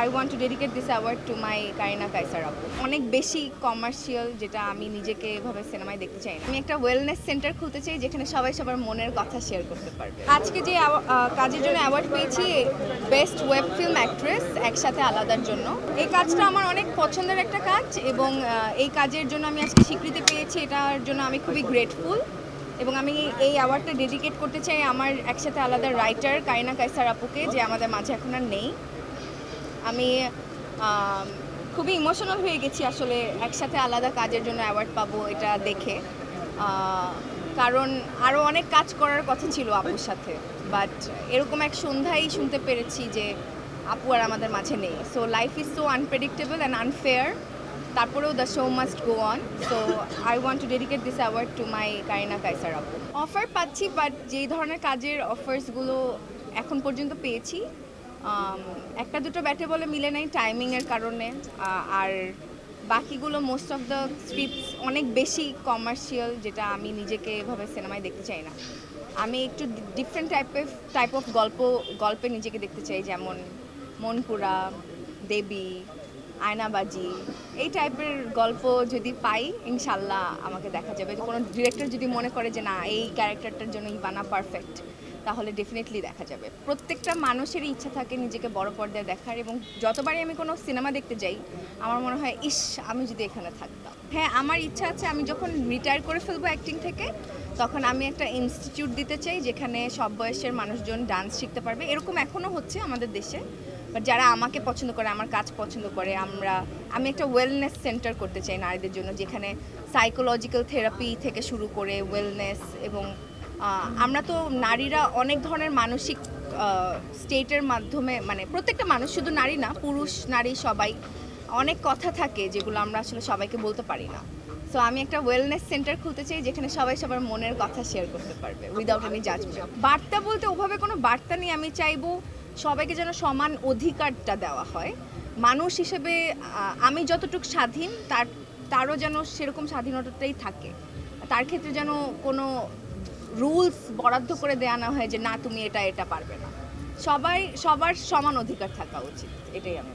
I want to dedicate this award to my Kareena Kaiser আপু। অনেক বেশি কমার্শিয়াল, যেটা আমি নিজেকে এভাবে সিনেমায় দেখতে চাই না। আমি একটা ওয়েলনেস সেন্টার খুলতে চাই যেখানে সবাই সবার মনের কথা শেয়ার করতে পারবে। আজকে যে কাজের জন্য অ্যাওয়ার্ড পেয়েছি, বেস্ট ওয়েব ফিল্ম অ্যাক্ট্রেস একসাথে আলাদার জন্য, এই কাজটা আমার অনেক পছন্দের একটা কাজ এবং এই কাজের জন্য আমি আজকে স্বীকৃতি পেয়েছি, এটার জন্য আমি খুবই গ্রেটফুল। এবং আমি এই অ্যাওয়ার্ডটা ডেডিকেট করতে চাই আমার একসাথে আলাদা রাইটার কারিনা কায়সার আপুকে, যে আমাদের মাঝে এখন আর নেই। আমি খুবই ইমোশনাল হয়ে গেছি আসলে একসাথে আলাদা কাজের জন্য অ্যাওয়ার্ড পাবো এটা দেখে, কারণ আরও অনেক কাজ করার কথা ছিল আপুর সাথে, বাট এরকম এক সন্ধ্যায় শুনতে পেরেছি যে আপু আর আমাদের মাঝে নেই। So life is so unpredictable and unfair, তারপরেও the show must go on. So I want to dedicate this award to my Karina Kaiser আপু। অফার পাচ্ছি, বাট যেই ধরনের কাজের অফার্সগুলো এখন পর্যন্ত পেয়েছি, একটা দুটো ব্যাটে বলে মিলে নাই টাইমিংয়ের কারণে, আর বাকিগুলো মোস্ট অফ দ্য স্ক্রিপ্টস অনেক বেশি কমার্শিয়াল, যেটা আমি নিজেকে এভাবে সিনেমায় দেখতে চাই না। আমি একটু ডিফারেন্ট টাইপ অফ গল্পে নিজেকে দেখতে চাই, যেমন মনপুরা, দেবী, আয়নাবাজি, এই টাইপের গল্প যদি পাই ইনশাল্লাহ আমাকে দেখা যাবে। কোনো ডিরেক্টর যদি মনে করে যে না এই ক্যারেক্টারটার জন্য ইভানা পারফেক্ট, তাহলে ডেফিনেটলি দেখা যাবে। প্রত্যেকটা মানুষেরই ইচ্ছা থাকে নিজেকে বড় পর্দায় দেখার, এবং যতবারই আমি কোনো সিনেমা দেখতে যাই আমার মনে হয় ইস আমি যদি এখানে থাকতাম। হ্যাঁ, আমার ইচ্ছা আছে আমি যখন রিটায়ার করে ফেলবো অ্যাক্টিং থেকে, তখন আমি একটা ইনস্টিটিউট দিতে চাই যেখানে সব বয়সের মানুষজন ডান্স শিখতে পারবে। এরকম এখনও হচ্ছে আমাদের দেশে, বাট যারা আমাকে পছন্দ করে, আমার কাজ পছন্দ করে, আমি একটা ওয়েলনেস সেন্টার করতে চাই নারীদের জন্য, যেখানে সাইকোলজিক্যাল থেরাপি থেকে শুরু করে ওয়েলনেস, এবং আমরা তো নারীরা অনেক ধরনের মানসিক স্টেটের মাধ্যমে, মানে প্রত্যেকটা মানুষ, শুধু নারী না, পুরুষ নারী সবাই, অনেক কথা থাকে যেগুলো আমরা আসলে সবাইকে বলতে পারি না। সো আমি একটা ওয়েলনেস সেন্টার খুলতে চাই যেখানে সবাই সবার মনের কথা শেয়ার করতে পারবে উইদাউট এনি জাজমেন্ট। বার্তা বলতে ওভাবে কোনো বার্তা নেই, আমি চাইবো সবাইকে যেন সমান অধিকারটা দেওয়া হয়। মানুষ হিসেবে আমি যতটুকু স্বাধীন, তারও যেন সেরকম স্বাধীনতাটাই থাকে। তার ক্ষেত্রে যেন কোনো রুলস বরাদ্দ করে দেওয়া না হয় যে না তুমি এটা পারবে না। সবার সমান অধিকার থাকা উচিত, এটাই আমি